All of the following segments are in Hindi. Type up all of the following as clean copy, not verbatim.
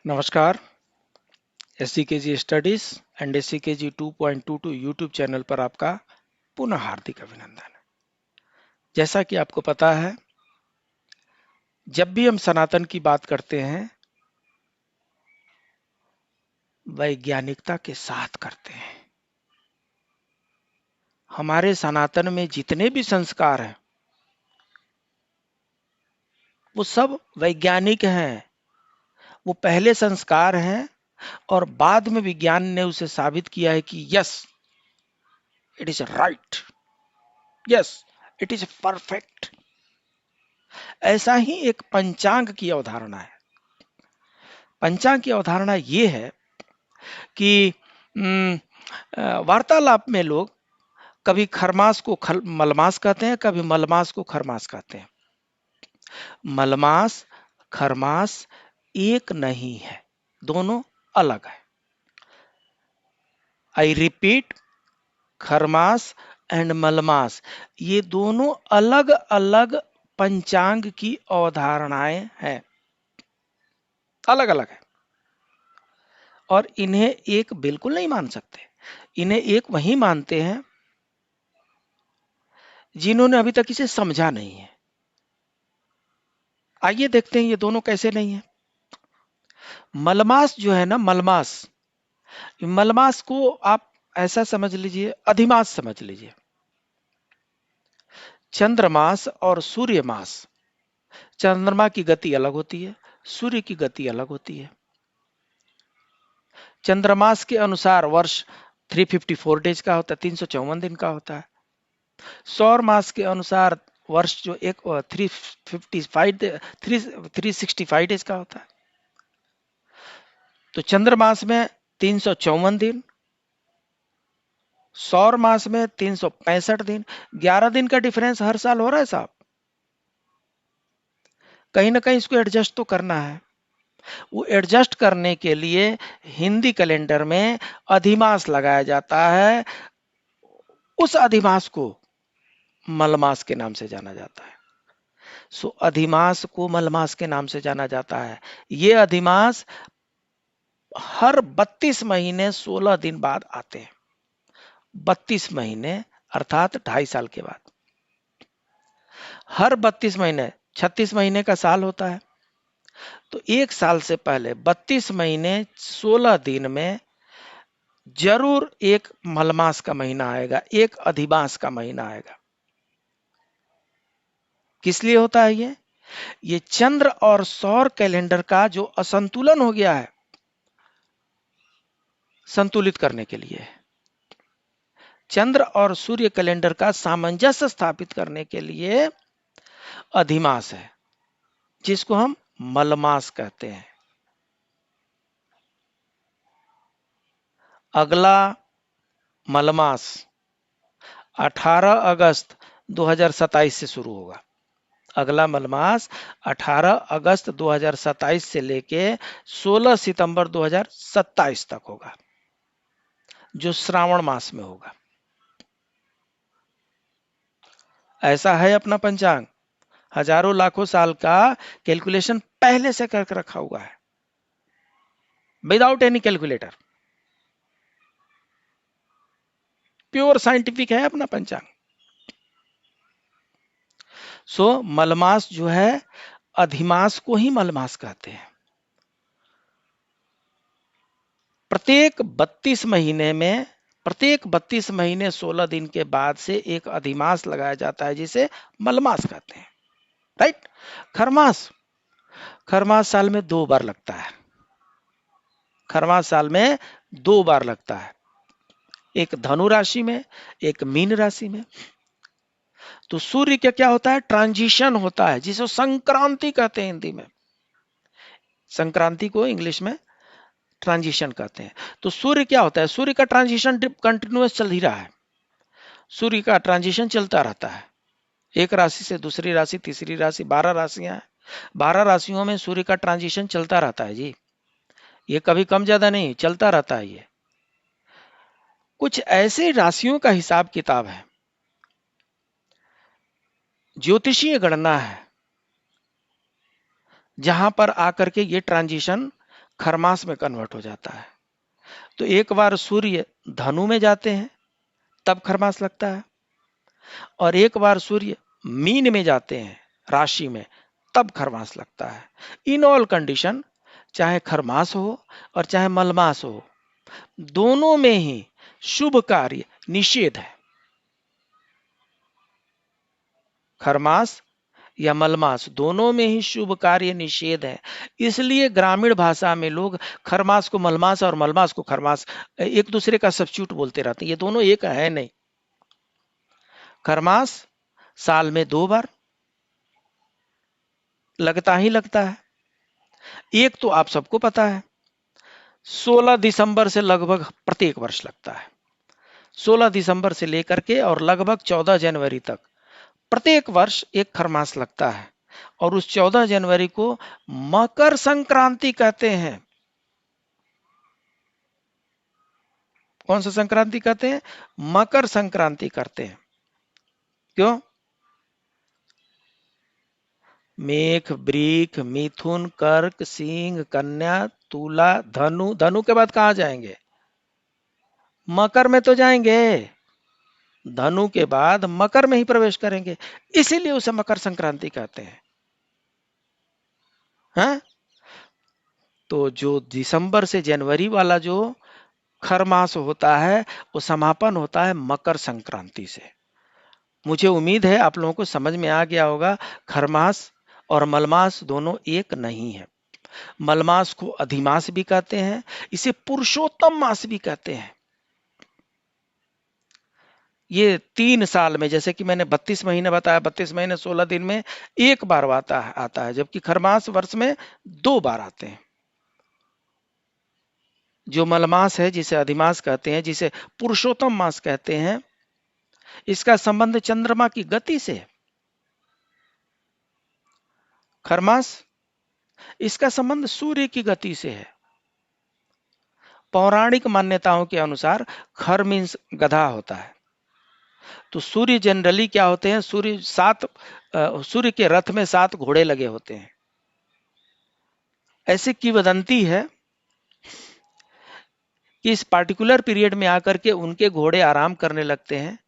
नमस्कार। एससीकेजी स्टडीज एंड एससीकेजी 2.22 यूट्यूब चैनल पर आपका पुनः हार्दिक अभिनंदन। जैसा कि आपको पता है, जब भी हम सनातन की बात करते हैं वैज्ञानिकता के साथ करते हैं। हमारे सनातन में जितने भी संस्कार हैं वो सब वैज्ञानिक हैं। वो पहले संस्कार हैं और बाद में विज्ञान ने उसे साबित किया है कि yes, it is right, yes, it is perfect. ऐसा ही एक पंचांग की अवधारणा है। पंचांग की अवधारणा ये है कि वार्तालाप में लोग कभी खरमास को मलमास कहते हैं, कभी मलमास को खरमास कहते हैं। मलमास खरमास एक नहीं है, दोनों अलग है। आई रिपीट, खरमास एंड मलमास ये दोनों अलग अलग पंचांग की अवधारणाएं हैं, अलग अलग है। और इन्हें एक बिल्कुल नहीं मान सकते। इन्हें एक वही मानते हैं जिन्होंने अभी तक इसे समझा नहीं है। आइए देखते हैं ये दोनों कैसे नहीं है। मलमास जो है ना, मलमास को आप ऐसा समझ लीजिए, अधिमास समझ लीजिए। चंद्रमास और सूर्य मास, चंद्रमा की गति अलग होती है, सूर्य की गति अलग होती है। चंद्रमास के अनुसार वर्ष 354 डेज का होता है, 354 दिन का होता है। सौर मास के अनुसार वर्ष जो एक 365 डेज का होता है। तो चंद्रमास में 354 दिन, सौर मास में 365 दिन, 11 दिन का डिफरेंस हर साल हो रहा है साहब। कहीं ना कहीं इसको एडजस्ट तो करना है। वो एडजस्ट करने के लिए हिंदी कैलेंडर में अधिमास लगाया जाता है। उस अधिमास को मलमास के नाम से जाना जाता है। सो अधिमास को मलमास के नाम से जाना जाता है। ये अधिमास हर 32 महीने 16 दिन बाद आते हैं। 32 महीने अर्थात 2.5 साल के बाद। हर 32 महीने, 36 महीने का साल होता है, तो एक साल से पहले 32 महीने 16 दिन में जरूर एक मलमास का महीना आएगा, एक अधिमास का महीना आएगा। किस लिए होता है ये चंद्र और सौर कैलेंडर का जो असंतुलन हो गया है, संतुलित करने के लिए। चंद्र और सूर्य कैलेंडर का सामंजस्य स्थापित करने के लिए अधिमास है, जिसको हम मलमास कहते हैं। अगला मलमास 18 अगस्त 2027 से शुरू होगा। अगला मलमास 18 अगस्त 2027 से लेके 16 सितंबर 2027 तक होगा, जो श्रावण मास में होगा। ऐसा है अपना पंचांग। हजारों लाखों साल का कैलकुलेशन पहले से करके रखा हुआ है, without any calculator. Pure scientific है अपना पंचांग। सो मलमास जो है, अधिमास को ही मलमास कहते हैं। प्रत्येक 32 महीने 16 दिन के बाद से एक अधिमास लगाया जाता है, जिसे मलमास कहते हैं। राइट। खरमास, खरमास साल में 2 बार लगता है। खरमास साल में 2 बार लगता है, एक धनु राशि में, एक मीन राशि में। तो सूर्य का क्या होता है, ट्रांजिशन होता है, जिसे संक्रांति कहते हैं हिंदी में। संक्रांति को इंग्लिश में ट्रांजिशन कहते हैं। तो सूर्य क्या होता है, सूर्य का ट्रांजिशन कंटिन्यूअस चल ही रहा है। सूर्य का ट्रांजिशन चलता रहता है, एक राशि से दूसरी राशि, तीसरी राशि, 12 राशियां हैं। 12 राशियों में सूर्य का ट्रांजिशन चलता रहता है जी। ये कभी कम ज्यादा नहीं, चलता रहता है। ये कुछ ऐसे राशियों का हिसाब किताब है, ज्योतिषीय गणना है, जहां पर आकर के ये ट्रांजिशन खरमास में कन्वर्ट हो जाता है। तो एक बार सूर्य धनु में जाते हैं तब खरमास लगता है, और एक बार सूर्य मीन में जाते हैं राशि में तब खरमास लगता है। इन ऑल कंडीशन, चाहे खरमास हो और चाहे मलमास हो, दोनों में ही शुभ कार्य निषेध है। खरमास या मलमास दोनों में ही शुभ कार्य निषेध है। इसलिए ग्रामीण भाषा में लोग खरमास को मलमास और मलमास को खरमास एक दूसरे का सब्स्टिट्यूट बोलते रहते हैं। ये दोनों एक है नहीं। खरमास साल में 2 बार लगता ही लगता है। एक तो आप सबको पता है, 16 दिसंबर से लगभग प्रत्येक वर्ष लगता है। 16 दिसंबर से लेकर के और लगभग 14 जनवरी तक प्रत्येक वर्ष एक खरमास लगता है, और उस 14 जनवरी को मकर संक्रांति कहते हैं। कौन सा संक्रांति कहते हैं? मकर संक्रांति करते हैं। क्यों? मेष, वृष, मिथुन, कर्क, सिंह, कन्या, तुला, धनु। धनु के बाद कहां जाएंगे? मकर में तो जाएंगे। धनु के बाद मकर में ही प्रवेश करेंगे, इसीलिए उसे मकर संक्रांति कहते हैं। हाँ? तो जो दिसंबर से जनवरी वाला जो खरमास होता है वो समापन होता है मकर संक्रांति से। मुझे उम्मीद है आप लोगों को समझ में आ गया होगा। खरमास और मलमास दोनों एक नहीं है। मलमास को अधिमास भी कहते हैं, इसे पुरुषोत्तम मास भी कहते हैं। ये 3 साल में, जैसे कि मैंने 32 महीने बताया, 32 महीने 16 दिन में एक बार आता है, जबकि खरमास वर्ष में 2 बार आते हैं। जो मलमास है, जिसे अधिमास कहते हैं, जिसे पुरुषोत्तम मास कहते हैं, इसका संबंध चंद्रमा की गति से है। खरमास, इसका संबंध सूर्य की गति से है। पौराणिक मान्यताओं के अनुसार खर मीन्स गधा होता है। तो सूर्य जनरली क्या होते हैं? सूर्य के रथ में 7 घोड़े लगे होते हैं। ऐसी किंवदंती है कि इस पार्टिकुलर पीरियड में आकर के उनके घोड़े आराम करने लगते हैं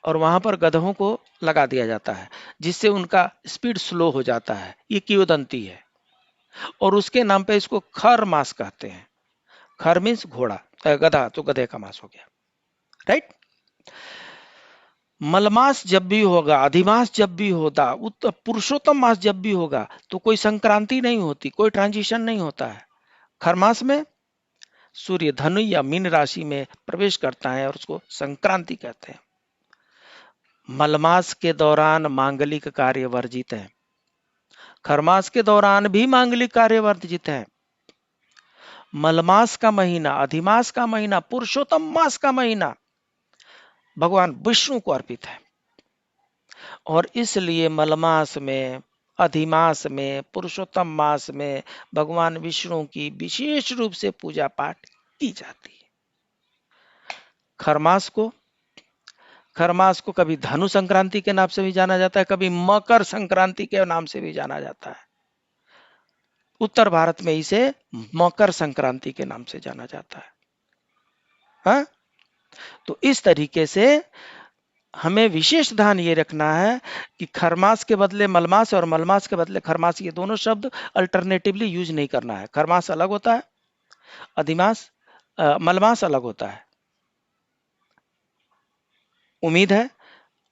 और वहां पर गधों को लगा दिया जाता है, जिससे उनका स्पीड स्लो हो जाता है। ये किंवदंती है, और उसके नाम पे इसको खर मास कहते हैं। खर मीन्स घोड़ा, गधा, तो गधे का मास हो गया, राइट। मलमास जब भी होगा, अधिमास जब भी होगा, पुरुषोत्तम मास जब भी होगा, तो कोई संक्रांति नहीं होती, कोई ट्रांजिशन नहीं होता है। खरमास में सूर्य धनु या मीन राशि में प्रवेश करता है और उसको संक्रांति कहते हैं। मलमास के दौरान मांगलिक कार्य वर्जित है। खरमास के दौरान भी मांगलिक कार्य वर्जित है। मलमास का महीना, अधिमास का महीना, पुरुषोत्तम मास का महीना भगवान विष्णु को अर्पित है, और इसलिए मलमास में, अधिमास में, पुरुषोत्तम मास में भगवान विष्णु की विशेष रूप से पूजा पाठ की जाती है। खरमास को कभी धनु संक्रांति के नाम से भी जाना जाता है, कभी मकर संक्रांति के नाम से भी जाना जाता है। उत्तर भारत में इसे मकर संक्रांति के नाम से जाना जाता है। हाँ? तो इस तरीके से हमें विशेष ध्यान ये रखना है कि खरमास के बदले मलमास और मलमास के बदले खरमास, ये दोनों शब्द अल्टरनेटिवली यूज नहीं करना है। खरमास अलग होता है, मलमास अलग होता है। उम्मीद है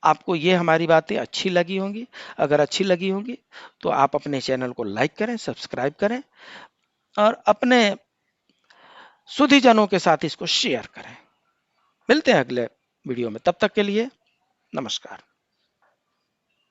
आपको ये हमारी बातें अच्छी लगी होंगी। अगर अच्छी लगी होंगी तो आप अपने चैनल को लाइक करें, सब्सक्राइब करें और अपने सुधीजनों के साथ इसको शेयर करें। मिलते हैं अगले वीडियो में, तब तक के लिए नमस्कार।